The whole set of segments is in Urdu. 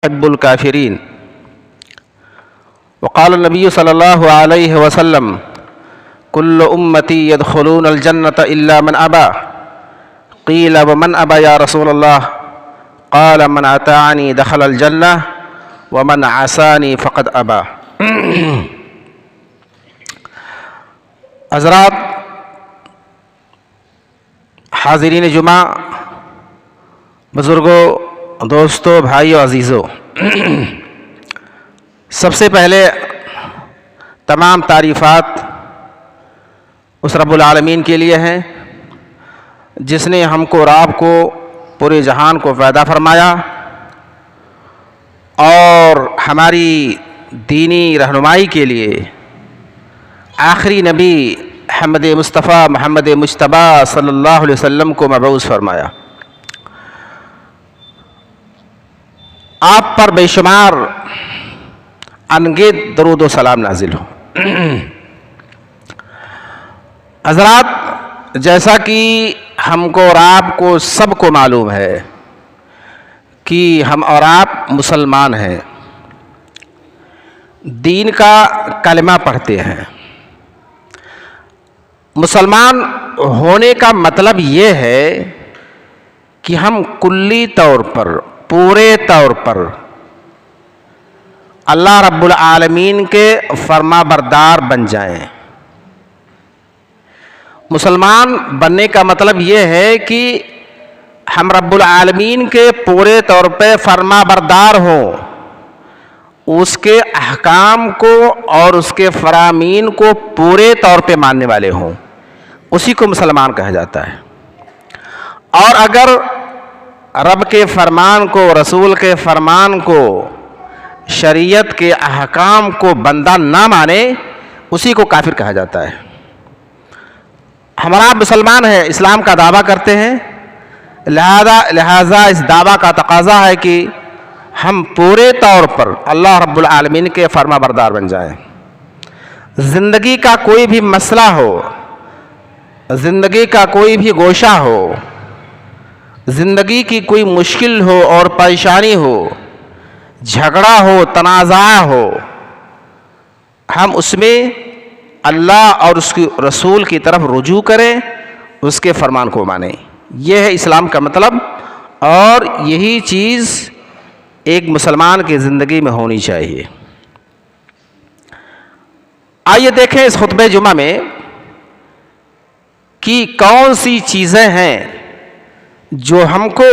يحب الكافرين. وقال النبي صلى الله عليه وسلم كل أمتي يدخلون الجنة إلا من أبى. قيل ومن أبى يا رسول الله؟ قال من أطاعني دخل الجنة ومن عصاني فقد أبى. حضرات، حاضرین جمعہ، بزرگوں، دوستوں، بھائیوں، عزیزوں، سب سے پہلے تمام تعریفات اس رب العالمین کے لیے ہیں جس نے ہم کو اور آپ کو پورے جہان کو پیدا فرمایا اور ہماری دینی رہنمائی کے لیے آخری نبی محمد مصطفیٰ محمد مجتبی صلی اللہ علیہ وسلم کو مبعوث فرمایا. آپ پر بے شمار انگیت درود و سلام نازل ہو. حضرات، جیسا کہ ہم کو اور آپ کو سب کو معلوم ہے کہ ہم اور آپ مسلمان ہیں، دین کا کلمہ پڑھتے ہیں. مسلمان ہونے کا مطلب یہ ہے کہ ہم کلی طور پر، پورے طور پر اللہ رب العالمین کے فرما بردار بن جائیں. مسلمان بننے کا مطلب یہ ہے کہ ہم رب العالمین کے پورے طور پہ فرما بردار ہوں، اس کے احکام کو اور اس کے فرامین کو پورے طور پہ ماننے والے ہوں، اسی کو مسلمان کہا جاتا ہے. اور اگر رب کے فرمان کو، رسول کے فرمان کو، شریعت کے احکام کو بندہ نہ مانے، اسی کو کافر کہا جاتا ہے. ہمارا مسلمان ہے، اسلام کا دعویٰ کرتے ہیں، لہذا اس دعویٰ کا تقاضا ہے کہ ہم پورے طور پر اللہ رب العالمین کے فرما بردار بن جائیں. زندگی کا کوئی بھی مسئلہ ہو، زندگی کا کوئی بھی گوشہ ہو، زندگی کی کوئی مشکل ہو اور پریشانی ہو، جھگڑا ہو، تنازع ہو، ہم اس میں اللہ اور اس کی رسول کی طرف رجوع کریں، اس کے فرمان کو مانیں. یہ ہے اسلام کا مطلب، اور یہی چیز ایک مسلمان کی زندگی میں ہونی چاہیے. آئیے دیکھیں اس خطبہ جمعہ میں کہ کون سی چیزیں ہیں جو ہم کو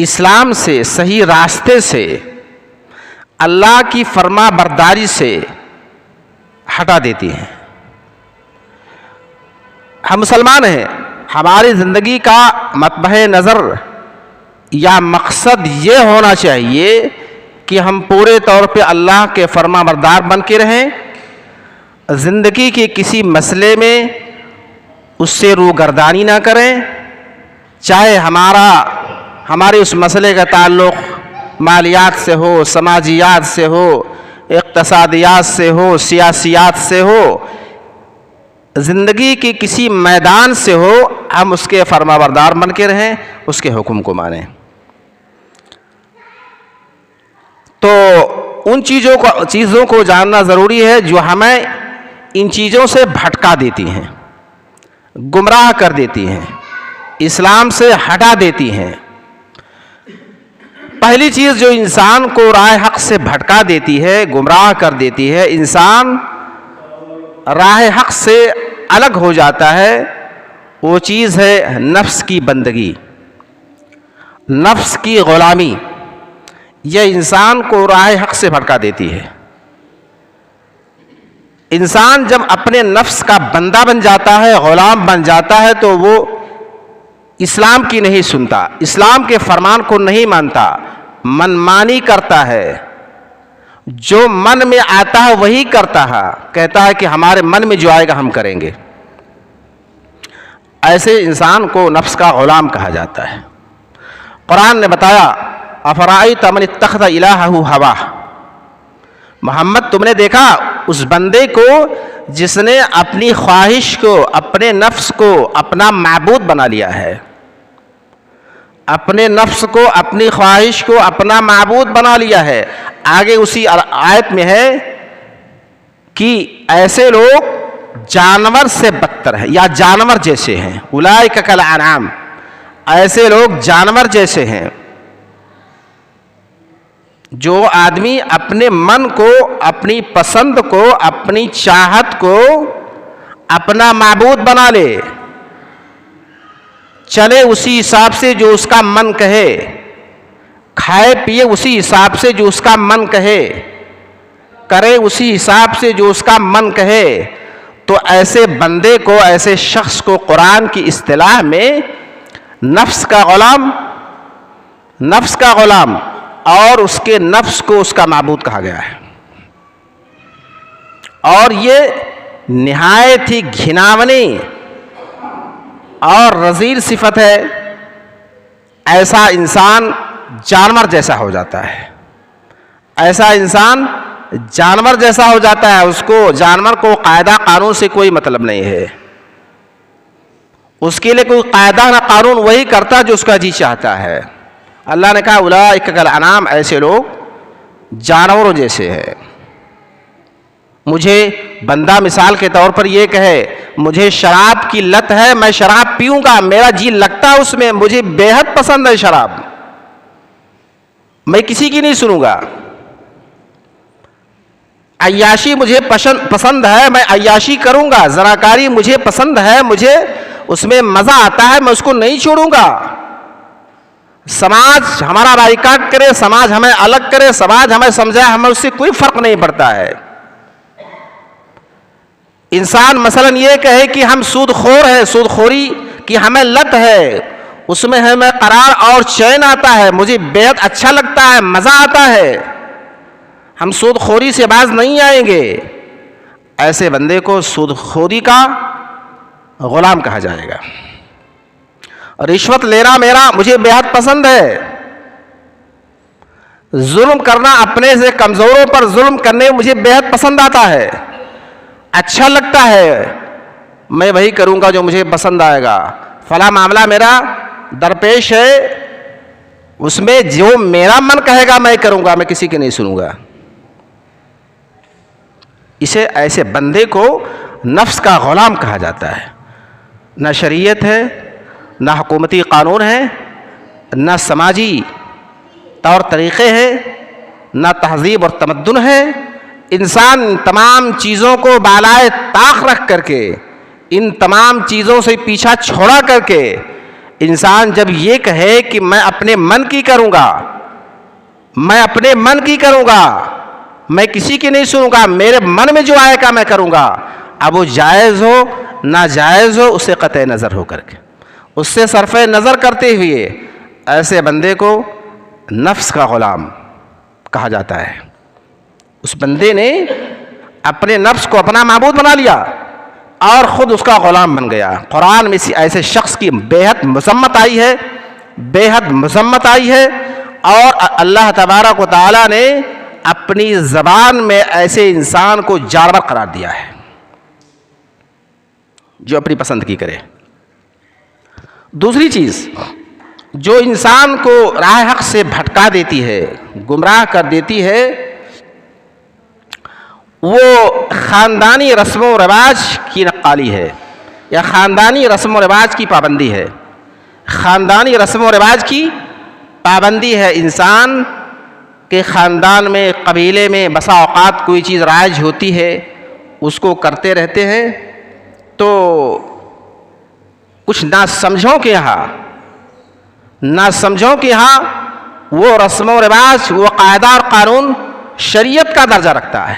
اسلام سے، صحیح راستے سے، اللہ کی فرما برداری سے ہٹا دیتی ہیں. ہم مسلمان ہیں، ہماری زندگی کا مطبع نظر یا مقصد یہ ہونا چاہیے کہ ہم پورے طور پہ اللہ کے فرما بردار بن کے رہیں، زندگی کے کسی مسئلے میں اس سے روگردانی نہ کریں، چاہے ہمارے اس مسئلے کا تعلق مالیات سے ہو، سماجیات سے ہو، اقتصادیات سے ہو، سیاسیات سے ہو، زندگی کی کسی میدان سے ہو، ہم اس کے فرما بردار بن کے رہیں، اس کے حکم کو مانیں. تو ان چیزوں کو جاننا ضروری ہے جو ہمیں ان چیزوں سے بھٹکا دیتی ہیں، گمراہ کر دیتی ہیں، اسلام سے ہٹا دیتی ہیں. پہلی چیز جو انسان کو راہ حق سے بھٹکا دیتی ہے، گمراہ کر دیتی ہے، انسان راہ حق سے الگ ہو جاتا ہے، وہ چیز ہے نفس کی بندگی، نفس کی غلامی. یہ انسان کو راہ حق سے بھٹکا دیتی ہے. انسان جب اپنے نفس کا بندہ بن جاتا ہے، غلام بن جاتا ہے، تو وہ اسلام کی نہیں سنتا، اسلام کے فرمان کو نہیں مانتا، من مانی کرتا ہے. جو من میں آتا ہے وہی کرتا ہے، کہتا ہے کہ ہمارے من میں جو آئے گا ہم کریں گے. ایسے انسان کو نفس کا غلام کہا جاتا ہے. قرآن نے بتایا، افرأیت من اتخذ الہہ ہواہ، محمد تم نے دیکھا اس بندے کو جس نے اپنی خواہش کو، اپنے نفس کو اپنا معبود بنا لیا ہے. اپنے نفس کو، اپنی خواہش کو اپنا معبود بنا لیا ہے۔ آگے اسی آیت میں ہے کہ ایسے لوگ جانور سے بدتر ہیں یا جانور جیسے ہیں، اولئک کالانعام، ایسے لوگ جانور جیسے ہیں۔ جو آدمی اپنے من کو، اپنی پسند کو، اپنی چاہت کو اپنا معبود بنا لے، چلے اسی حساب سے جو اس کا من کہے، کھائے پیے اسی حساب سے جو اس کا من کہے، کرے اسی حساب سے جو اس کا من کہے، تو ایسے بندے کو، ایسے شخص کو قرآن کی اصطلاح میں نفس کا غلام اور اس کے نفس کو اس کا معبود کہا گیا ہے۔ اور یہ نہایت ہی گھناونی اور رذیل صفت ہے۔ ایسا انسان جانور جیسا ہو جاتا ہے، ایسا انسان جانور جیسا ہو جاتا ہے۔ اس کو، جانور کو قاعدہ قانون سے کوئی مطلب نہیں ہے، اس کے لیے کوئی قاعدہ نہ قانون، وہی کرتا جو اس کا جی چاہتا ہے۔ اللہ نے کہا اولئک کالانعام، ایسے لوگ جانوروں جیسے ہیں۔ مجھے بندہ مثال کے طور پر یہ کہے مجھے شراب کی لت ہے، میں شراب پیوں گا، میرا جی لگتا ہے اس میں، مجھے بے حد پسند ہے شراب، میں کسی کی نہیں سنوں گا۔ عیاشی مجھے پسند ہے، میں عیاشی کروں گا۔ زناکاری مجھے پسند ہے، مجھے اس میں مزہ آتا ہے، میں اس کو نہیں چھوڑوں گا۔ سماج ہمارا بائیکاٹ کرے، سماج ہمیں الگ کرے، سماج ہمیں سمجھائے، ہمیں اس سے کوئی فرق نہیں پڑتا ہے۔ انسان مثلا یہ کہے کہ ہم سود خور ہیں، سود خوری کی ہمیں لت ہے، اس میں ہمیں قرار اور چین آتا ہے، مجھے بے حد اچھا لگتا ہے، مزہ آتا ہے، ہم سود خوری سے باز نہیں آئیں گے۔ ایسے بندے کو سود خوری کا غلام کہا جائے گا۔ رشوت لینا مجھے بے حد پسند ہے، ظلم کرنا، اپنے سے کمزوروں پر ظلم کرنے مجھے بے حد پسند آتا ہے، اچھا لگتا ہے، میں وہی کروں گا جو مجھے پسند آئے گا۔ فلاں معاملہ میرا درپیش ہے، اس میں جو میرا من کہے گا میں کروں گا، میں کسی کی نہیں سنوں گا۔ ایسے بندے کو نفس کا غلام کہا جاتا ہے۔ نہ شریعت ہے، نہ حکومتی قانون ہے، نہ سماجی طور طریقے ہیں، نہ تہذیب اور تمدن ہے۔ انسان تمام چیزوں کو بالائے طاق رکھ کر کے، ان تمام چیزوں سے پیچھا چھوڑا کر کے، انسان جب یہ کہے کہ میں اپنے من کی کروں گا، میں اپنے من کی کروں گا، میں کسی کی نہیں سنوں گا، میرے من میں جو آئے گا میں کروں گا، اب وہ جائز ہو ناجائز ہو، اسے قطع نظر ہو کر کے، اس سے صرف نظر کرتے ہوئے، ایسے بندے کو نفس کا غلام کہا جاتا ہے۔ اس بندے نے اپنے نفس کو اپنا معبود بنا لیا اور خود اس کا غلام بن گیا۔ قرآن میں ایسے شخص کی بے حد مذمت آئی ہے، بے حد مذمت آئی ہے، اور اللہ تبارک و تعالیٰ نے اپنی زبان میں ایسے انسان کو جانور قرار دیا ہے جو اپنی پسند کی کرے۔ دوسری چیز جو انسان کو راہ حق سے بھٹکا دیتی ہے، گمراہ کر دیتی ہے، وہ خاندانی رسم و رواج کی نقالی ہے یا خاندانی رسم و رواج کی پابندی ہے۔ خاندانی رسم و رواج کی پابندی ہے۔ انسان کے خاندان میں، قبیلے میں بسا اوقات کوئی چیز رائج ہوتی ہے، اس کو کرتے رہتے ہیں، تو کچھ ناسمجھوں کے یہاں وہ رسم و رواج، وہ قاعدہ اور قانون شریعت کا درجہ رکھتا ہے،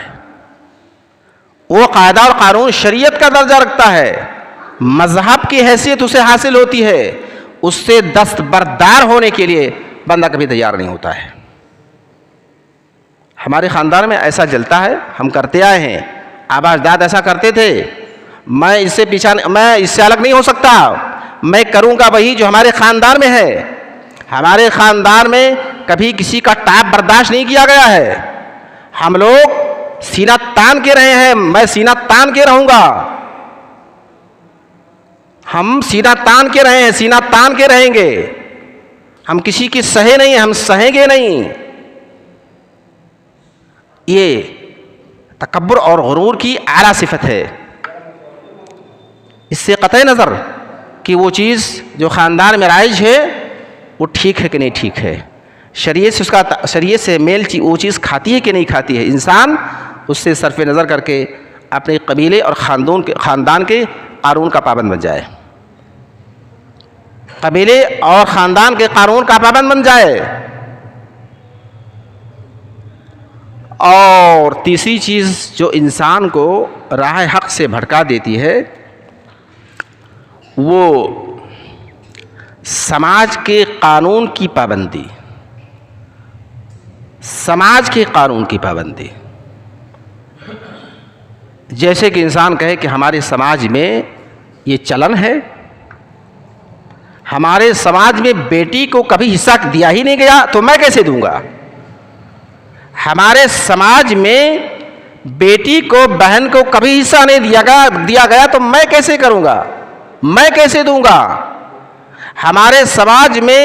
وہ قاعدہ اور قانون شریعت کا درجہ رکھتا ہے، مذہب کی حیثیت اسے حاصل ہوتی ہے، اس سے دستبردار ہونے کے لیے بندہ کبھی تیار نہیں ہوتا ہے۔ ہمارے خاندان میں ایسا جلتا ہے، ہم کرتے آئے ہیں، آبا اجداد ایسا کرتے تھے، میں اس سے الگ نہیں ہو سکتا، میں کروں گا وہی جو ہمارے خاندان میں ہے۔ ہمارے خاندان میں کبھی کسی کا ٹاپ برداشت نہیں کیا گیا ہے، ہم لوگ سینہ تان کے رہے ہیں، میں سینہ تان کے رہوں گا، ہم سینہ تان کے رہے ہیں، سینہ تان کے رہیں گے، ہم کسی کی سہے نہیں، ہم سہیں گے نہیں. یہ تکبر اور غرور کی اعلیٰ صفت ہے. اس سے قطع نظر کہ وہ چیز جو خاندان میں رائج ہے وہ ٹھیک ہے کہ نہیں ٹھیک ہے، شریعت سے میل وہ چیز کھاتی ہے کہ نہیں کھاتی ہے، انسان اس سے صرف نظر کر کے اپنے قبیلے اور خاندان کے قانون کا پابند بن جائے، قبیلے اور خاندان کے قانون کا پابند بن جائے. اور تیسری چیز جو انسان کو راہ حق سے بھٹکا دیتی ہے وہ سماج کے قانون کی پابندی. سماج کے قانون کی پابندی، جیسے کہ انسان کہے کہ ہمارے سماج میں یہ چلن ہے، ہمارے سماج میں بیٹی کو کبھی حصہ دیا ہی نہیں گیا تو میں کیسے دوں گا، ہمارے سماج میں بیٹی کو بہن کو کبھی حصہ نہیں دیا گیا تو میں کیسے کروں گا، میں کیسے دوں گا، ہمارے سماج میں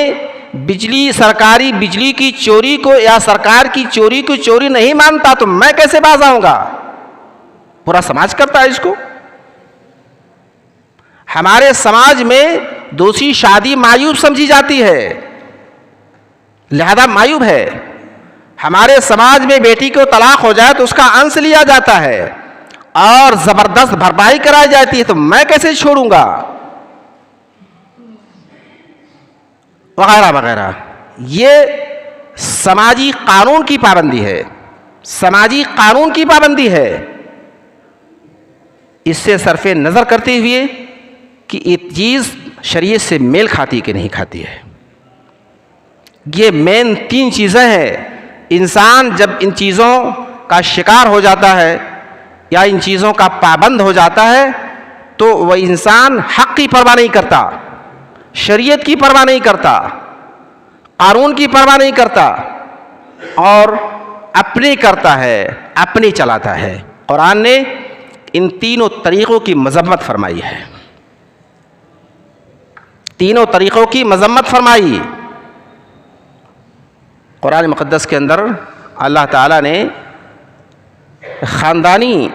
سرکاری بجلی کی چوری کو یا سرکار کی چوری کو چوری نہیں مانتا تو میں کیسے باز آؤں گا. پورا سماج کرتا ہے اس کو. ہمارے سماج میں دوسری شادی معیوب سمجھی جاتی ہے، لہذا معیوب ہے. ہمارے سماج میں بیٹی کو طلاق ہو جائے تو اس کا انس لیا جاتا ہے اور زبردست بھرپائی کرائی جاتی ہے تو میں کیسے چھوڑوں گا، وغیرہ وغیرہ. یہ سماجی قانون کی پابندی ہے، سماجی قانون کی پابندی ہے. اس سے صرف نظر کرتے ہوئے کہ یہ چیز شریعت سے میل کھاتی کہ نہیں کھاتی ہے. یہ مین 3 چیزیں ہیں. انسان جب ان چیزوں کا شکار ہو جاتا ہے یا ان چیزوں کا پابند ہو جاتا ہے تو وہ انسان حق کی پرواہ نہیں کرتا، شریعت کی پرواہ نہیں کرتا، قانون کی پرواہ نہیں کرتا اور اپنے کرتا ہے، اپنے چلاتا ہے. قرآن نے ان تینوں طریقوں کی مذمت فرمائی ہے، تینوں طریقوں کی مذمت فرمائی. قرآن مقدس کے اندر اللہ تعالیٰ نے خاندانی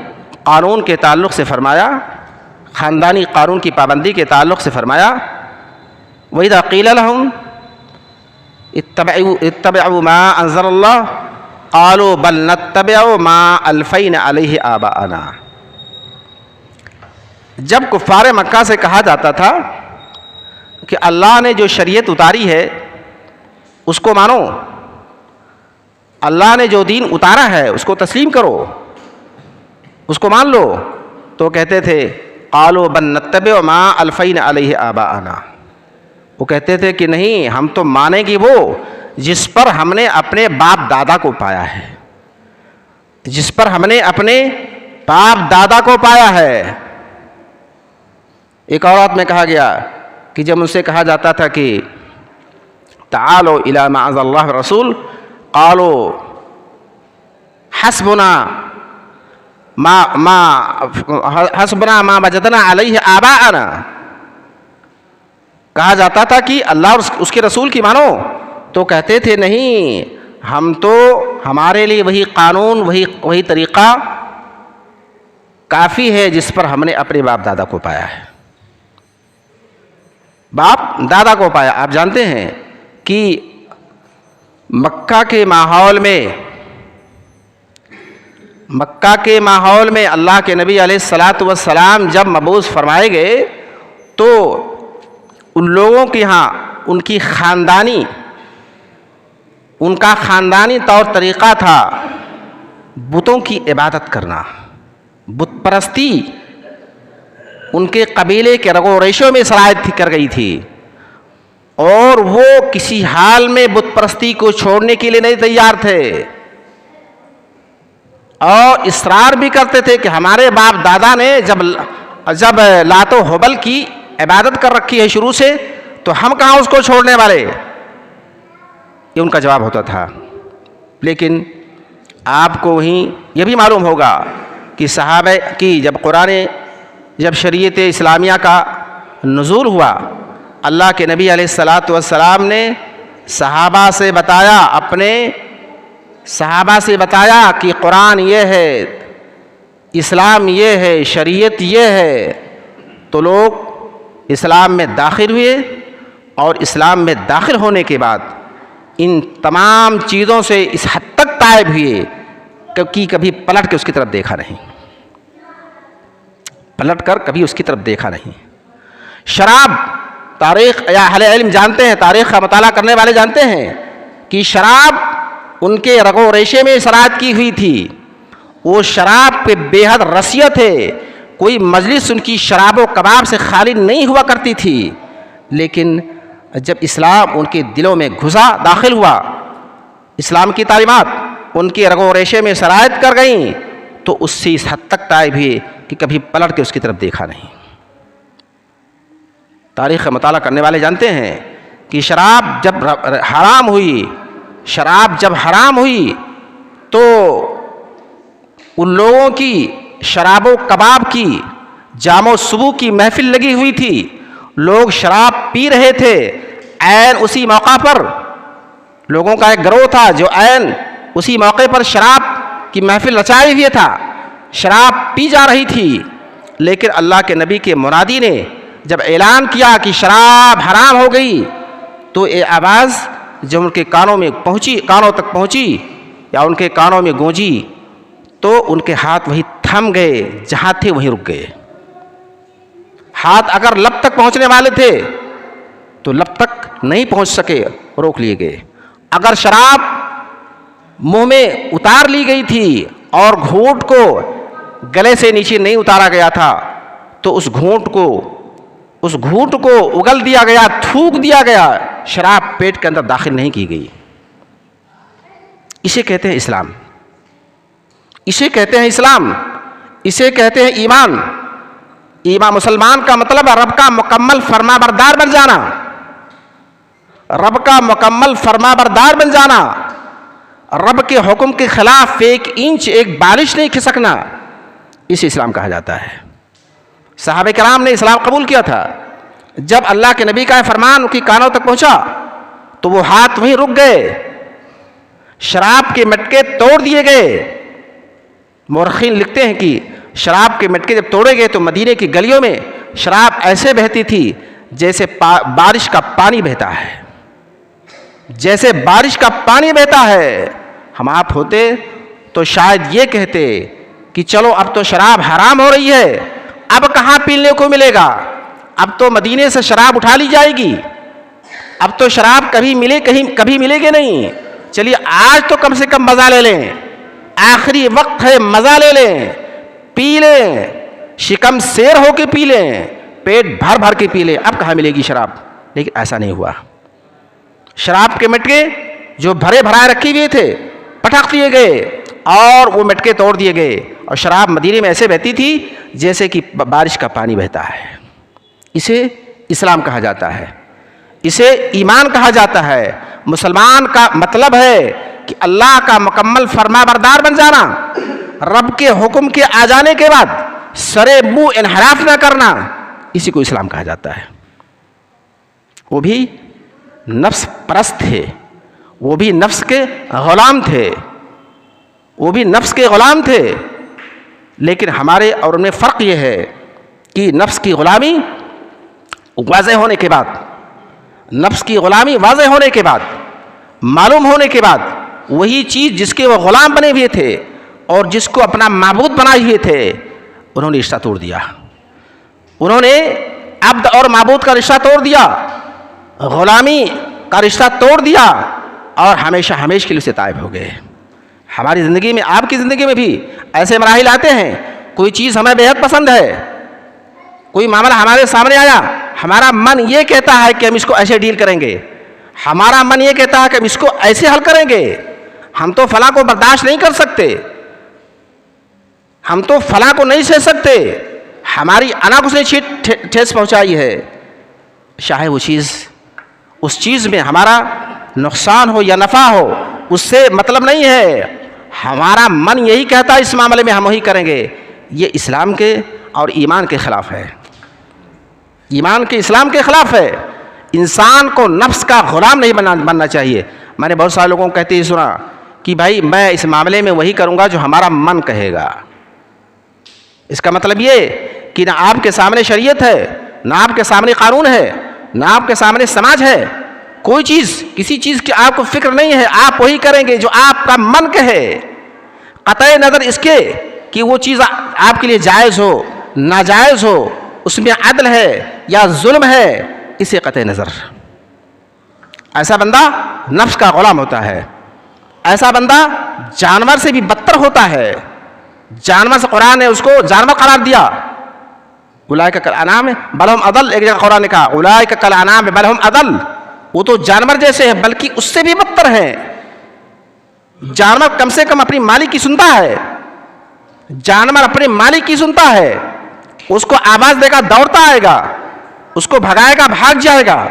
قانون کے تعلق سے فرمایا، خاندانی قانون کی پابندی کے تعلق سے فرمایا وَإِذَا قِيلَ لَهُمْ اتَّبِعُوا مَا أَنزَلَ اللَّهُ قَالُوا بَلْ نَتَّبِعُ مَا أَلْفَيْنَا عَلَيْهِ آبَاءَنَا. جب کفار مکہ سے کہا جاتا تھا کہ اللہ نے جو شریعت اتاری ہے اس کو مانو، اللہ نے جو دین اتارا ہے اس کو تسلیم کرو، اس کو مان لو، تو کہتے تھے قالوا بل نتبع ما الفینا علیہ آباءنا. وہ کہتے تھے کہ نہیں، ہم تو مانیں گے وہ جس پر ہم نے اپنے باپ دادا کو پایا ہے، جس پر ہم نے اپنے باپ دادا کو پایا ہے. ایک اور بات میں کہا گیا کہ جب ان سے کہا جاتا تھا کہ تعالوا الی ما انزل اللہ رسول قالوا حسبنا ما وجدنا علیہ آباءنا. کہا جاتا تھا کہ اللہ اور اس کے رسول کی مانو، تو کہتے تھے نہیں، ہم تو ہمارے لیے وہی قانون وہی طریقہ کافی ہے جس پر ہم نے اپنے باپ دادا کو پایا ہے. باپ دادا کو پایا. آپ جانتے ہیں کہ مکہ کے ماحول میں اللہ کے نبی علیہ الصلاۃ والسلام جب مبعوث فرمائے گئے تو ان لوگوں کے ہاں ان کا خاندانی طور طریقہ تھا بتوں کی عبادت کرنا، بت پرستی ان کے قبیلے کے رگ و ریشوں میں سرایت کر گئی تھی، اور وہ کسی حال میں بت پرستی کو چھوڑنے کے لیے نہیں تیار تھے اور اصرار بھی کرتے تھے کہ ہمارے باپ دادا نے جب لات و حبل کی عبادت کر رکھی ہے شروع سے تو ہم کہاں اس کو چھوڑنے والے. یہ ان کا جواب ہوتا تھا. لیکن آپ کو وہیں یہ بھی معلوم ہوگا کہ صحابہ کی جب شریعت اسلامیہ کا نزول ہوا، اللہ کے نبی علیہ الصلاۃ والسلام نے صحابہ سے بتایا، اپنے صحابہ سے بتایا کہ قرآن یہ ہے، اسلام یہ ہے، شریعت یہ ہے، تو لوگ اسلام میں داخل ہوئے، اور اسلام میں داخل ہونے کے بعد ان تمام چیزوں سے اس حد تک تائب ہوئے کہ کبھی پلٹ کے اس کی طرف دیکھا نہیں، پلٹ کر کبھی اس کی طرف دیکھا نہیں۔ شراب، تاریخ یا اہل علم جانتے ہیں، تاریخ کا مطالعہ کرنے والے جانتے ہیں کہ شراب ان کے رگ و ریشے میں شرائط کی ہوئی تھی، وہ شراب پہ بے حد رسیت ہے، کوئی مجلس ان کی شراب و کباب سے خالی نہیں ہوا کرتی تھی۔ لیکن جب اسلام ان کے دلوں میں گھسا، داخل ہوا، اسلام کی تعلیمات ان کے رگ و ریشے میں شرائط کر گئیں، تو اس سے اس حد تک تائب ہوئے کہ کبھی پلٹ کے اس کی طرف دیکھا نہیں۔ تاریخ کا مطالعہ کرنے والے جانتے ہیں کہ شراب جب حرام ہوئی، شراب جب حرام ہوئی تو ان لوگوں کی شراب و کباب کی جام و صبح کی محفل لگی ہوئی تھی، لوگ شراب پی رہے تھے، عین اسی موقع پر لوگوں کا ایک گروہ تھا جو عین اسی موقع پر شراب کی محفل رچائے ہوئے تھا، شراب پی جا رہی تھی۔ لیکن اللہ کے نبی کے منادی نے جب اعلان کیا کہ شراب حرام ہو گئی، تو یہ آواز جب ان کے کانوں میں پہنچی، کانوں تک پہنچی یا ان کے کانوں میں گونجی، تو ان کے ہاتھ وہیں تھم گئے، جہاں تھے وہیں رک گئے۔ ہاتھ اگر لب تک پہنچنے والے تھے تو لب تک نہیں پہنچ سکے، روک لیے گئے۔ اگر شراب منہ میں اتار لی گئی تھی اور گھونٹ کو گلے سے نیچے نہیں اتارا گیا تھا، تو اس گھونٹ کو اگل دیا گیا، تھوک دیا گیا، شراب پیٹ کے اندر داخل نہیں کی گئی۔ اسے کہتے ہیں اسلام، اسے کہتے ہیں اسلام، اسے کہتے ہیں ایمان۔ ایمان مسلمان کا مطلب ہے رب کا مکمل فرما بردار بن جانا، رب کا مکمل فرما بردار بن جانا، رب کے حکم کے خلاف ایک انچ ایک بالش نہیں کھسکنا، اسے اسلام کہا جاتا ہے۔ صحابہ کرام نے اسلام قبول کیا تھا، جب اللہ کے نبی کا فرمان ان کی کانوں تک پہنچا تو وہ ہاتھ وہیں رک گئے، شراب کے مٹکے توڑ دیے گئے۔ مورخین لکھتے ہیں کہ شراب کے مٹکے جب توڑے گئے تو مدینے کی گلیوں میں شراب ایسے بہتی تھی جیسے بارش کا پانی بہتا ہے، جیسے بارش کا پانی بہتا ہے۔ ہم آپ ہوتے تو شاید یہ کہتے کہ چلو اب تو شراب حرام ہو رہی ہے، اب کہاں پینے کو ملے گا، اب تو مدینے سے شراب اٹھا لی جائے گی، اب تو شراب کبھی ملے گی نہیں، چلیے آج تو کم سے کم مزہ لے لیں، آخری وقت ہے، مزہ لے لیں، پی لیں، شکم سیر ہو کے پی لیں، پیٹ بھر بھر کے پی لیں، اب کہاں ملے گی شراب۔ لیکن ایسا نہیں ہوا، شراب کے مٹکے جو بھرے بھرائے رکھے ہوئے تھے پٹک دیے گئے اور وہ مٹکے توڑ دیے گئے، اور شراب مدینے میں ایسے بہتی تھی جیسے کہ بارش کا پانی بہتا ہے۔ اسے اسلام کہا جاتا ہے، اسے ایمان کہا جاتا ہے۔ مسلمان کا مطلب ہے کہ اللہ کا مکمل فرما بردار بن جانا، رب کے حکم کے آ جانے کے بعد سرے منہ انحراف نہ کرنا، اسی کو اسلام کہا جاتا ہے۔ وہ بھی نفس پرست تھے، وہ بھی نفس کے غلام تھے، وہ بھی نفس کے غلام تھے، لیکن ہمارے اور ان میں فرق یہ ہے کہ نفس کی غلامی واضح ہونے کے بعد، نفس کی غلامی واضح ہونے کے بعد، معلوم ہونے کے بعد، وہی چیز جس کے وہ غلام بنے ہوئے تھے اور جس کو اپنا معبود بنائے ہوئے تھے، انہوں نے رشتہ توڑ دیا، انہوں نے عبد اور معبود کا رشتہ توڑ دیا، غلامی کا رشتہ توڑ دیا، اور ہمیشہ ہمیشہ کے لیے سے طائب ہو گئے۔ ہماری زندگی میں، آپ کی زندگی میں بھی ایسے مراحل آتے ہیں، کوئی چیز ہمیں بے حد پسند ہے، کوئی معاملہ ہمارے سامنے آیا، ہمارا من یہ کہتا ہے کہ ہم اس کو ایسے ڈیل کریں گے، ہمارا من یہ کہتا ہے کہ ہم اس کو ایسے حل کریں گے، ہم تو فلاں کو برداشت نہیں کر سکتے، ہم تو فلاں کو نہیں سہ سکتے، ہماری انا کو اس نے ٹھیس پہنچائی ہے، چاہے وہ چیز، اس چیز میں ہمارا نقصان ہو یا نفع ہو، اس سے مطلب نہیں ہے، ہمارا من یہی کہتا ہے اس معاملے میں ہم وہی کریں گے۔ یہ اسلام کے اور ایمان کے خلاف ہے، ایمان کے اسلام کے خلاف ہے۔ انسان کو نفس کا غلام نہیں بننا چاہیے. میں نے بہت سارے لوگوں کو کہتے ہی سنا کہ بھائی میں اس معاملے میں وہی کروں گا جو ہمارا من کہے گا. اس کا مطلب یہ کہ نہ آپ کے سامنے شریعت ہے، نہ آپ کے سامنے قانون ہے، نہ آپ کے سامنے سماج ہے. کوئی چیز، کسی چیز کی آپ کو فکر نہیں ہے، آپ وہی کریں گے جو آپ کا من کہے، قطع نظر اس کے کہ وہ چیز آپ کے لیے جائز ہو، ناجائز ہو، اس میں عدل ہے یا ظلم ہے، اسے قطع نظر. ایسا بندہ نفس کا غلام ہوتا ہے. ایسا بندہ جانور سے بھی بدتر ہوتا ہے. جانور سے قرآن نے اس کو جانور قرار دیا. اولئک کالانعام بل ہم اضل. ایک جگہ قرآن نے کہا اولئک کالانعام بل ہم اضل. وہ تو جانور جیسے ہیں بلکہ اس سے بھی بدتر ہیں. جانور کم سے کم اپنی مالک کی سنتا ہے. جانور اپنے مالک کی سنتا ہے. اس کو آواز دے گا دوڑتا آئے گا، اس کو بھگائے گا بھاگ جائے گا.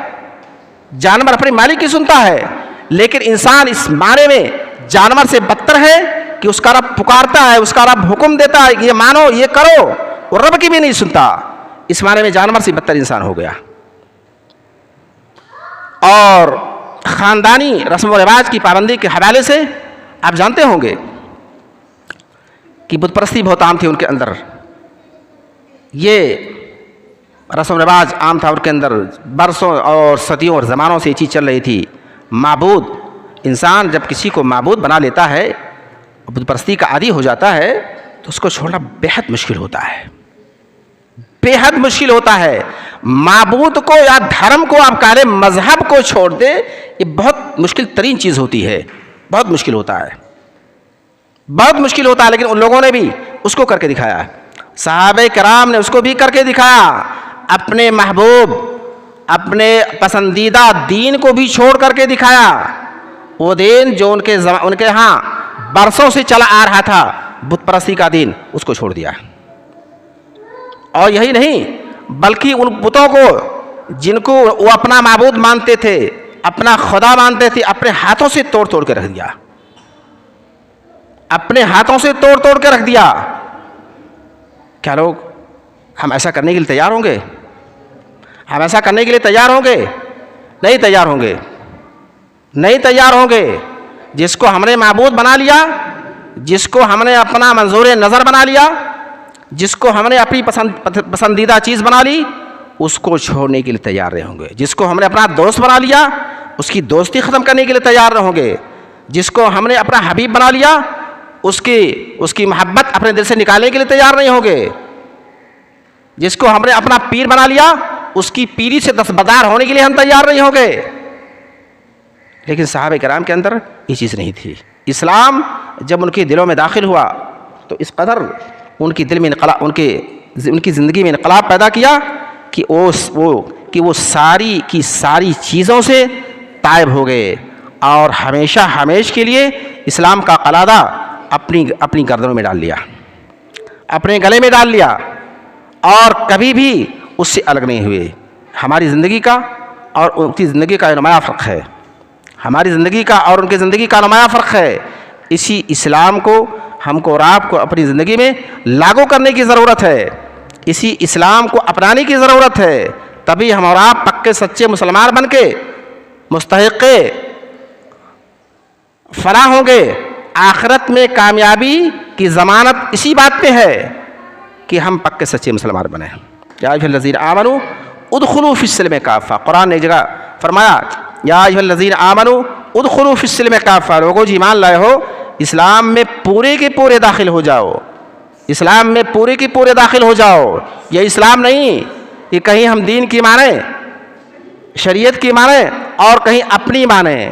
جانور اپنے مالک کی سنتا ہے. لیکن انسان اس معنی میں جانور سے بدتر ہے کہ اس کا رب پکارتا ہے، اس کا رب حکم دیتا ہے یہ مانو یہ کرو، اور رب کی بھی نہیں سنتا. اس معنی میں جانور سے بدتر انسان ہو گیا. اور خاندانی رسم و رواج کی پابندی کے حوالے سے آپ جانتے ہوں گے کہ بت پرستی بہت عام تھی ان کے اندر. یہ رسم و رواج عام تھا ان کے اندر. برسوں اور صدیوں اور زمانوں سے یہ چیز چل رہی تھی. معبود، انسان جب کسی کو معبود بنا لیتا ہے، بت پرستی کا عادی ہو جاتا ہے، تو اس کو چھوڑنا بے حد مشکل ہوتا ہے. بے حد مشکل ہوتا ہے. معبود کو یا دھرم کو آپ کہہ لیں، مذہب کو چھوڑ دے، یہ بہت مشکل ترین چیز ہوتی ہے. بہت مشکل ہوتا ہے، بہت مشکل ہوتا ہے. لیکن ان لوگوں نے بھی اس کو کر کے دکھایا. صحابہ کرام نے اس کو بھی کر کے دکھایا. اپنے محبوب، اپنے پسندیدہ دین کو بھی چھوڑ کر کے دکھایا. وہ دین جو ان کے ہاں برسوں سے چلا آ رہا تھا، بت پرستی کا دین، اس کو چھوڑ دیا. اور یہی نہیں بلکہ ان بتوں کو جن کو وہ اپنا معبود مانتے تھے، اپنا خدا مانتے تھے، اپنے ہاتھوں سے توڑ توڑ کے رکھ دیا. اپنے ہاتھوں سے توڑ توڑ کے رکھ دیا. کیا لوگ ہم ایسا کرنے کے لیے تیار ہوں گے؟ ہم ایسا کرنے کے لیے تیار ہوں گے؟ نہیں تیار ہوں گے، نہیں تیار ہوں گے. جس کو ہم نے معبود بنا لیا، جس کو ہم نے اپنا منظور نظر بنا لیا، جس کو ہم نے اپنی پسندیدہ چیز بنا لی، اس کو چھوڑنے کے لیے تیار نہیں ہوں گے. جس کو ہم نے اپنا دوست بنا لیا، اس کی دوستی ختم کرنے کے لیے تیار نہ ہوں گے. جس کو ہم نے اپنا حبیب بنا لیا، اس کی محبت اپنے دل سے نکالنے کے لیے تیار نہیں ہوں گے. جس کو ہم نے اپنا پیر بنا لیا، اس کی پیری سے دستبردار ہونے کے لیے ہم تیار نہیں ہوں گے. لیکن صحابہ کرام کے اندر یہ چیز نہیں تھی. اسلام جب ان کے دلوں میں داخل ہوا تو اس قدر ان کی دل میں انقلاب، ان کی زندگی میں انقلاب پیدا کیا کہ وہ ساری کی ساری چیزوں سے تائب ہو گئے اور ہمیشہ ہمیش کے لیے اسلام کا قلادہ اپنی گردنوں میں ڈال لیا، اپنے گلے میں ڈال لیا، اور کبھی بھی اس سے الگ نہیں ہوئے. ہماری زندگی کا اور ان کی زندگی کا نمایاں فرق ہے. ہماری زندگی کا اور ان کی زندگی کا نمایاں فرق ہے. اسی اسلام کو ہم کو اور آپ کو اپنی زندگی میں لاگو کرنے کی ضرورت ہے. اسی اسلام کو اپنانے کی ضرورت ہے. تبھی ہم اور آپ پکے سچے مسلمان بن کے مستحق فلاح ہوں گے. آخرت میں کامیابی کی ضمانت اسی بات پہ ہے کہ ہم پکے سچے مسلمان بنیں. یا ایھا الذین آمنوا ادخلوا فی السلم کافہ. قرآن نے ایک جگہ فرمایا یا ایھا الذین آمنوا ادخلوا فی السلم کافہ. لوگو جی ایمان لائے ہو، اسلام میں پورے کے پورے داخل ہو جاؤ. اسلام میں پورے کے پورے داخل ہو جاؤ. یہ اسلام نہیں کہ کہیں ہم دین کی مانیں، شریعت کی مانیں، اور کہیں اپنی مانیں،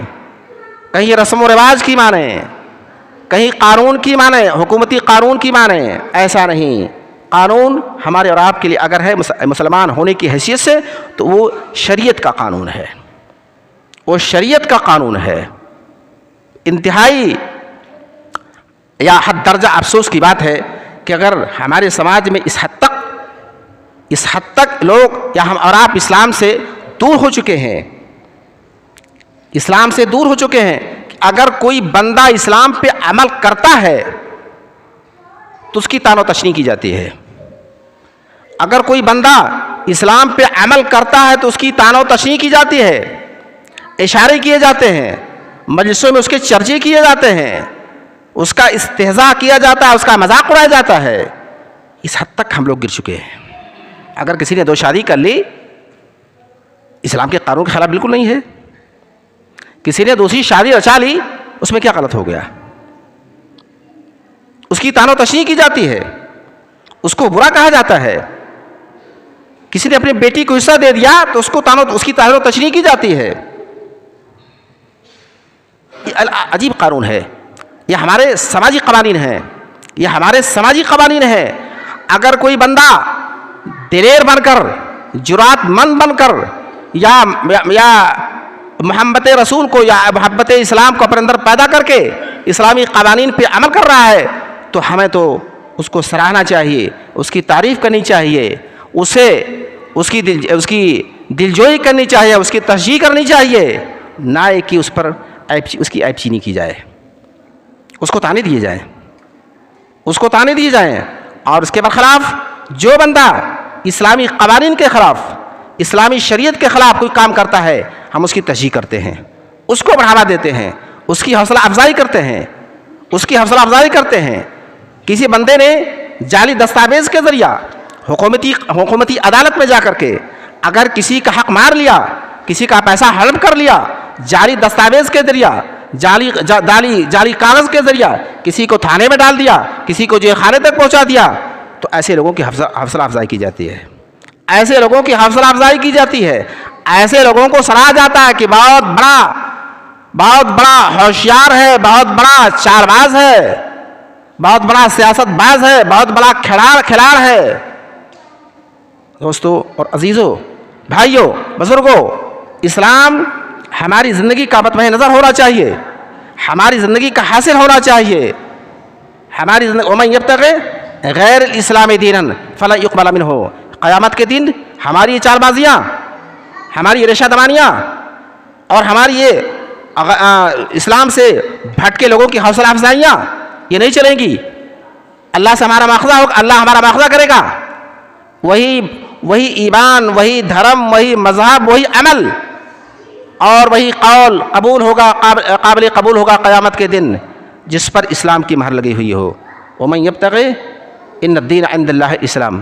کہیں رسم و رواج کی مانیں، کہیں قانون کی مانیں، حکومتی قانون کی مانیں. ایسا نہیں. قانون ہمارے اور آپ کے لیے اگر ہے مسلمان ہونے کی حیثیت سے تو وہ شریعت کا قانون ہے، وہ شریعت کا قانون ہے. انتہائی یا حد درجہ افسوس کی بات ہے کہ اگر ہمارے سماج میں اس حد تک لوگ یا ہم اور آپ اسلام سے دور ہو چکے ہیں، اسلام سے دور ہو چکے ہیں کہ اگر کوئی بندہ اسلام پہ عمل کرتا ہے تو اس کی تان و تشنیع کی جاتی ہے. اگر کوئی بندہ اسلام پہ عمل کرتا ہے تو اس کی تعین و تشریح کی جاتی ہے، اشارے کیے جاتے ہیں، مجلسوں میں اس کے چرچے کیے جاتے ہیں، اس کا استہزاء کیا جاتا ہے، اس کا مذاق اڑایا جاتا ہے. اس حد تک ہم لوگ گر چکے ہیں. اگر کسی نے 2 شادی کر لی، اسلام کے قانون کے خلاف بالکل نہیں ہے. کسی نے دوسری شادی رچا لی، اس میں کیا غلط ہو گیا؟ اس کی تعین و تشریح کی جاتی ہے، اس کو برا کہا جاتا ہے. کسی نے اپنی بیٹی کو حصہ دے دیا تو اس کی تعین و تشریح کی جاتی ہے. یہ عجیب قانون ہے. یہ ہمارے سماجی قوانین ہیں، یہ ہمارے سماجی قوانین ہیں. اگر کوئی بندہ دلیر بن کر، جرات مند بن کر، یا محبت رسول کو یا محبت اسلام کو اپنے اندر پیدا کر کے اسلامی قوانین پہ عمل کر رہا ہے، تو ہمیں تو اس کو سراہنا چاہیے، اس کی تعریف کرنی چاہیے، اس کی دلجوئی کرنی چاہیے، اس کی تشجیع کرنی چاہیے، نہ کہ اس کی عیب چینی کی جائے، اس کو طعنے دیے جائیں. اور اس کے برخلاف جو بندہ اسلامی قوانین کے خلاف، اسلامی شریعت کے خلاف کوئی کام کرتا ہے، ہم اس کی تشجیع کرتے ہیں، اس کو بڑھاوا دیتے ہیں، اس کی حوصلہ افزائی کرتے ہیں. کسی بندے نے جعلی دستاویز کے ذریعہ حکومتی عدالت میں جا کر کے اگر کسی کا حق مار لیا، کسی کا پیسہ ہڑپ کر لیا، جعلی دستاویز کے ذریعہ، جعلی کاغذ کے ذریعہ کسی کو تھانے میں ڈال دیا، کسی کو جیل خانے تک پہنچا دیا، تو ایسے لوگوں کی حوصلہ افزائی کی جاتی ہے. ایسے لوگوں کو سراہا جاتا ہے کہ بہت بڑا ہوشیار ہے، بہت بڑا چال باز ہے، بہت بڑا سیاست باز ہے، بہت بڑا کھلاڑ ہے. دوستو اور عزیزو، بھائیو، بزرگو، اسلام ہماری زندگی کا مطمع نظر ہونا چاہیے، ہماری زندگی کا حاصل ہونا چاہیے. ہماری زندگی وَمَن يَبْتَغِ غیر الاسلام دینا فَلَن يُقْبَلَ مِنْهُ. قیامت کے دن ہماری یہ چال بازیاں، ہماری یہ ریشہ دمانیاں اور ہماری یہ اسلام سے بھٹکے لوگوں کی حوصلہ افزائیاں یہ نہیں چلیں گی. اللہ سے ہمارا مواخذہ ہوگا، اللہ ہمارا مواخذہ کرے گا. وہی ایمان، وہی دھرم، وہی مذہب، وہی عمل اور وہی قول قابل قبول ہوگا قیامت کے دن جس پر اسلام کی مہر لگی ہوئی ہو. وَمَن يَبْتَغِ إِنَّ الدِّينَ عِنْدَ اللَّهِ الْإِسْلَامُ.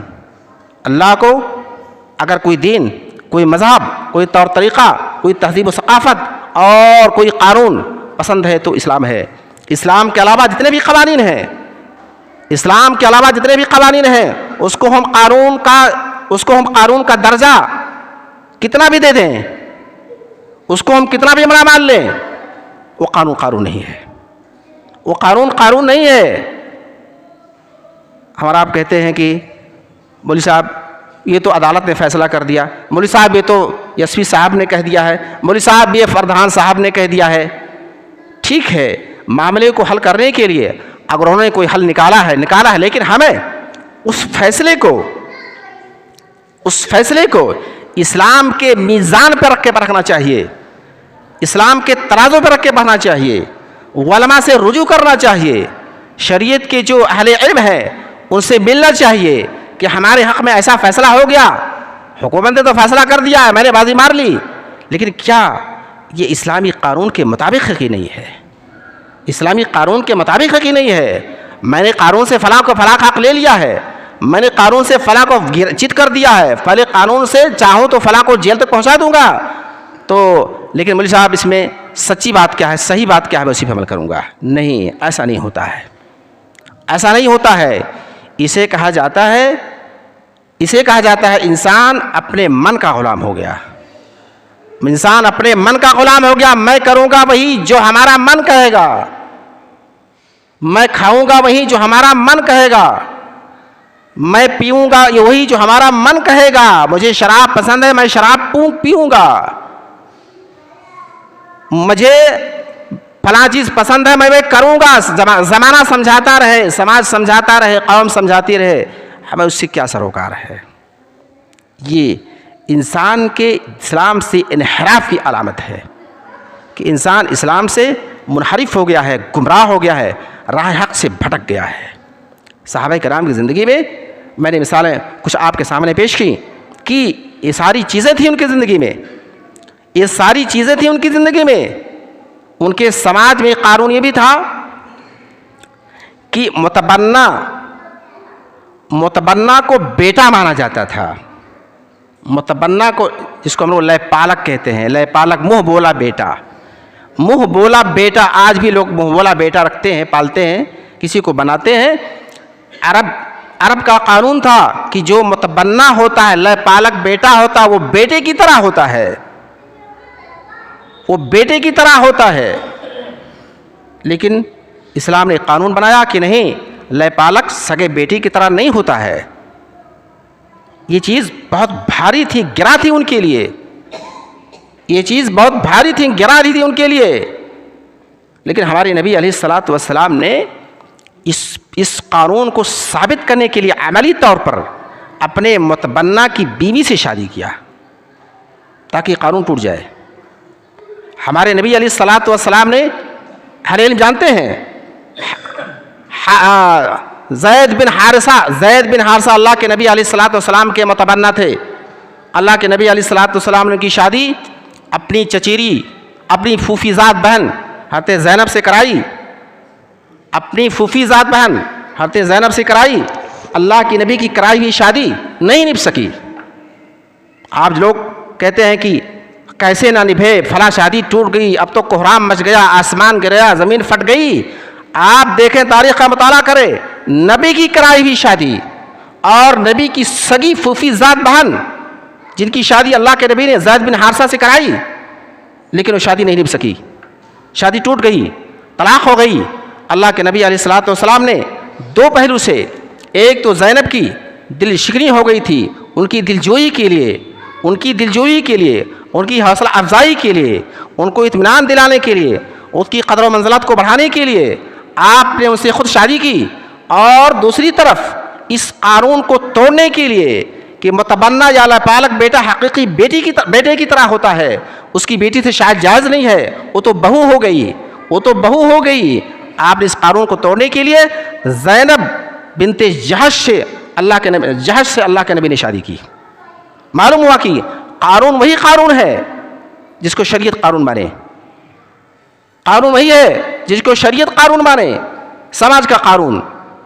اللہ کو اگر کوئی دین، کوئی مذہب، کوئی طور طریقہ، کوئی تہذیب و ثقافت اور کوئی قانون پسند ہے تو اسلام ہے. اسلام کے علاوہ جتنے بھی قوانین ہیں اس کو ہم قانون کا درجہ کتنا بھی دے دیں، اس کو ہم کتنا بھی بڑا مان لیں، وہ قانون نہیں ہے. وہ قانون نہیں ہے. ہمارا آپ کہتے ہیں کہ مولوی صاحب یہ تو عدالت نے فیصلہ کر دیا، مولوی صاحب یہ تو یس پی صاحب نے کہہ دیا ہے، مولوی صاحب یہ پردھان صاحب نے کہہ دیا ہے. ٹھیک ہے، معاملے کو حل کرنے کے لیے اگر انہوں نے کوئی حل نکالا ہے، لیکن ہمیں اس فیصلے کو اسلام کے میزان پر رکھ کے پرکھنا چاہیے، اسلام کے ترازو پر رکھ کے پڑھنا چاہیے، علماء سے رجوع کرنا چاہیے، شریعت کے جو اہل علم ہیں ان سے ملنا چاہیے کہ ہمارے حق میں ایسا فیصلہ ہو گیا، حکومت نے تو فیصلہ کر دیا ہے، میں نے بازی مار لی، لیکن کیا یہ اسلامی قانون کے مطابق ہے کہ نہیں ہے؟ اسلامی قانون کے مطابق ہے کہ نہیں ہے؟ میں نے قانون سے فلاں کو فلاں حق لے لیا ہے، میں نے قانون سے فلاں کو چٹ کر دیا ہے، پہلے قانون سے چاہوں تو فلاں کو جیل تک پہنچا دوں گا، تو لیکن مولوی صاحب اس میں سچی بات کیا ہے، صحیح بات کیا ہے، میں اسی پہ عمل کروں گا. نہیں، ایسا نہیں ہوتا ہے. اسے کہا جاتا ہے انسان اپنے من کا غلام ہو گیا. میں کروں گا وہی جو ہمارا من کہے گا، میں کھاؤں گا وہی جو ہمارا من کہے گا، میں پیوں گا وہی جو ہمارا من کہے گا. مجھے شراب پسند ہے، میں شراب پیوں گا. مجھے فلاں چیز پسند ہے، میں کروں گا. زمانہ سمجھاتا رہے، سماج سمجھاتا رہے، قوم سمجھاتی رہے، ہمیں اس سے کیا سروکار ہے؟ یہ انسان کے اسلام سے انحراف کی علامت ہے کہ انسان اسلام سے منحرف ہو گیا ہے، گمراہ ہو گیا ہے، راہ حق سے بھٹک گیا ہے. صحابہ کرام کی زندگی میں نے مثالیں کچھ آپ کے سامنے پیش کی. کہ یہ ساری چیزیں تھیں ان کی زندگی میں، یہ ساری چیزیں تھیں ان کی زندگی میں. ان کے سماج میں قانون یہ بھی تھا کہ متبنہ کو بیٹا مانا جاتا تھا. متبنہ کو، جس کو ہم لوگ لے پالک کہتے ہیں، لے پالک منہ بولا بیٹا. منہ بولا بیٹا، آج بھی لوگ منہ بولا بیٹا رکھتے ہیں، پالتے ہیں، کسی کو بناتے ہیں. عرب کا قانون تھا کہ جو متبنہ ہوتا ہے، لے پالک بیٹا ہوتا ہے، وہ بیٹے کی طرح ہوتا ہے، وہ بیٹے کی طرح ہوتا ہے. لیکن اسلام نے قانون بنایا کہ نہیں، لے پالک سگے بیٹی کی طرح نہیں ہوتا ہے. یہ چیز بہت بھاری تھی، گرا تھی ان کے لیے، یہ چیز بہت بھاری تھی، گرا رہی تھی ان کے لیے. لیکن ہمارے نبی علیہ الصلاۃ والسلام نے اس قانون کو ثابت کرنے کے لیے عملی طور پر اپنے متبنہ کی بیوی سے شادی کیا تاکہ قانون ٹوٹ جائے. ہمارے نبی علیہ الصلاۃ والسلام نے، ہر علم جانتے ہیں، زید بن حارثہ اللہ کے نبی علیہ الصلاۃ والسلام کے متبنہ تھے. اللہ کے نبی علیہ الصلاۃ والسلام نے کی شادی اپنی چچیری، اپنی پھوپھی زاد بہن حضرت زینب سے کرائی. اپنی پھوپھی زاد بہن حضرت زینب سے کرائی. اللہ کی نبی کی کرائی ہوئی شادی نہیں نبھ سکی. آپ لوگ کہتے ہیں کہ کیسے نہ نبھے، فلاں شادی ٹوٹ گئی، اب تو کوہرام مچ گیا، آسمان گریا، زمین پھٹ گئی. آپ دیکھیں، تاریخ کا مطالعہ کریں، نبی کی کرائی ہوئی شادی اور نبی کی سگی پھوپھی زاد بہن جن کی شادی اللہ کے نبی نے زید بن حارثہ سے کرائی، لیکن وہ شادی نہیں نبھ سکی، شادی ٹوٹ گئی، طلاق ہو گئی. اللہ کے نبی علیہ الصلاۃ والسلام نے دو پہلو سے، ایک تو زینب کی دل شکنی ہو گئی تھی، ان کی دلجوئی کے لیے، ان کی حوصلہ افزائی کے لیے، ان کو اطمینان دلانے کے لیے، اس کی قدر و منزلت کو بڑھانے کے لیے آپ نے ان سے خود شادی کی. اور دوسری طرف اس قانون کو توڑنے کے لیے کہ متبنہ یا لاپالک بیٹا حقیقی بیٹے کی طرح ہوتا ہے، اس کی بیٹی سے شاید جائز نہیں ہے، وہ تو بہو ہو گئی. آپ نے اس قانون کو توڑنے کے لیے زینب بنت جہش سے اللہ کے نبی نے شادی کی. معلوم ہوا کہ قانون وہی قانون ہے جس کو شریعت قانون مانے، قانون وہی ہے جس کو شریعت قانون مانے. سماج کا قانون،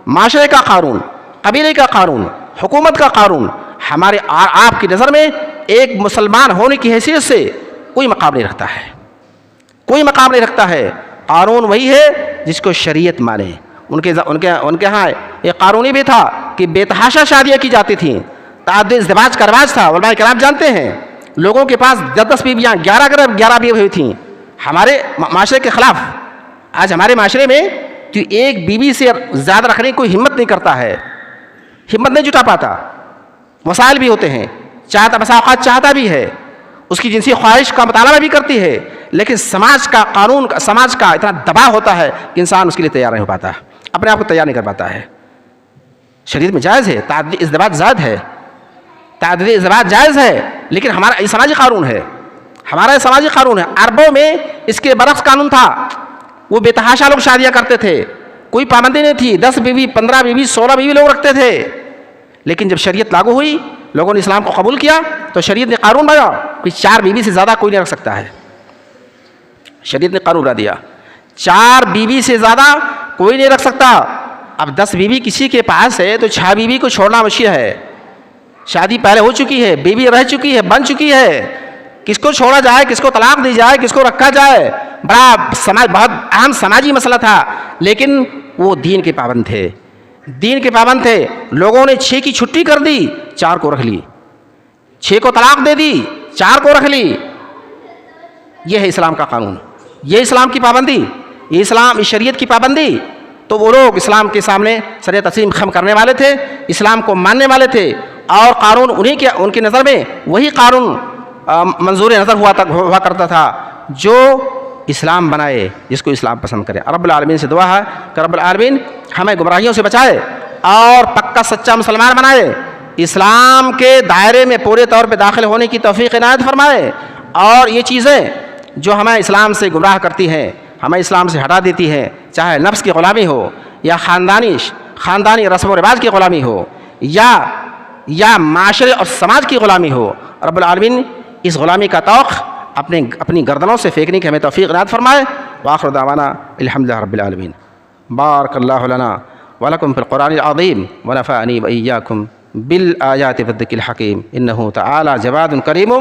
معاشرے کا قانون، قبیلے کا قانون، حکومت کا قانون ہمارے آپ کی نظر میں ایک مسلمان ہونے کی حیثیت سے کوئی مقام نہیں رکھتا ہے. قانون وہی ہے جس کو شریعت مانے. ان کے ہاں یہ قانونی بھی تھا کہ بے تحاشا شادیاں کی جاتی تھیں، تعدد ازدواج کا رواج تھا. علماء کرام جانتے ہیں لوگوں کے پاس 10 بیویاں، 11 بیوی ہوئی تھیں. ہمارے معاشرے کے خلاف آج ہمارے معاشرے میں تو ایک بیوی سے زیادہ رکھنے کی کوئی ہمت نہیں کرتا ہے، ہمت نہیں جٹا پاتا. مسائل بھی ہوتے ہیں، بسا اوقات چاہتا بھی ہے، اس کی جنسی خواہش کا مطالبہ بھی کرتی ہے، لیکن سماج کا اتنا دباؤ ہوتا ہے کہ انسان اس کے لیے تیار نہیں ہو پاتا، اپنے آپ کو تیار نہیں کر پاتا ہے. شریعت میں جائز ہے، تعدد ازدواج جائز ہے، لیکن ہمارا یہ سماجی قانون ہے. عربوں میں اس کے برعکس قانون تھا، وہ بے تحاشا لوگ شادیاں کرتے تھے، کوئی پابندی نہیں تھی، 10 بیوی، 15 بیوی، 16 بیوی لوگ رکھتے تھے. لیکن جب شریعت لاگو ہوئی، لوگوں نے اسلام کو قبول کیا، تو شریعت نے قانون بنایا کہ 4 بیوی سے زیادہ کوئی نہیں رکھ سکتا ہے. شریعت نے قانون بنا دیا 4 بیوی سے زیادہ کوئی نہیں رکھ سکتا. اب 10 بیوی کسی کے پاس ہے تو 6 بیوی کو چھوڑنا مشکل ہے. شادی پہلے ہو چکی ہے، بیوی رہ چکی ہے، بن چکی ہے، کس کو چھوڑا جائے، کس کو طلاق دی جائے، کس کو رکھا جائے، بہت اہم سماجی مسئلہ تھا. لیکن وہ دین کے پابند تھے. لوگوں نے 6 کی چھٹی کر دی، 4 کو رکھ لی، 6 کو طلاق دے دی، 4 کو رکھ لی. یہ ہے اسلام کا قانون، یہ اسلام کی پابندی، یہ اس شریعت کی پابندی. تو وہ لوگ اسلام کے سامنے سر تسلیم خم کرنے والے تھے، اسلام کو ماننے والے تھے، اور قانون ان کی نظر میں وہی قانون منظور نظر ہوا کرتا تھا جو اسلام بنائے، جس کو اسلام پسند کرے. رب العالمین سے دعا ہے کہ رب العالمین ہمیں گمراہیوں سے بچائے اور پکا سچا مسلمان بنائے، اسلام کے دائرے میں پورے طور پہ داخل ہونے کی توفیق عنایت فرمائے. اور یہ چیزیں جو ہمیں اسلام سے گمراہ کرتی ہیں، ہمیں اسلام سے ہٹا دیتی ہیں، چاہے نفس کی غلامی ہو، یا خاندانی رسم و رواج کی غلامی ہو، یا یا معاشرے اور سماج کی غلامی ہو، رب العالمین اس غلامی کا طوق اپنی گردنوں سے پھینکنے کی ہمیں توفیق عنایت فرمائے۔ وآخر دعوانا الحمدللہ رب العالمین۔ بارک اللہ لنا ولکم فی القرآن العظیم ونفعنی وإیاکم بالآیات والذکر الحکیم، انہ تعالی جواد کریم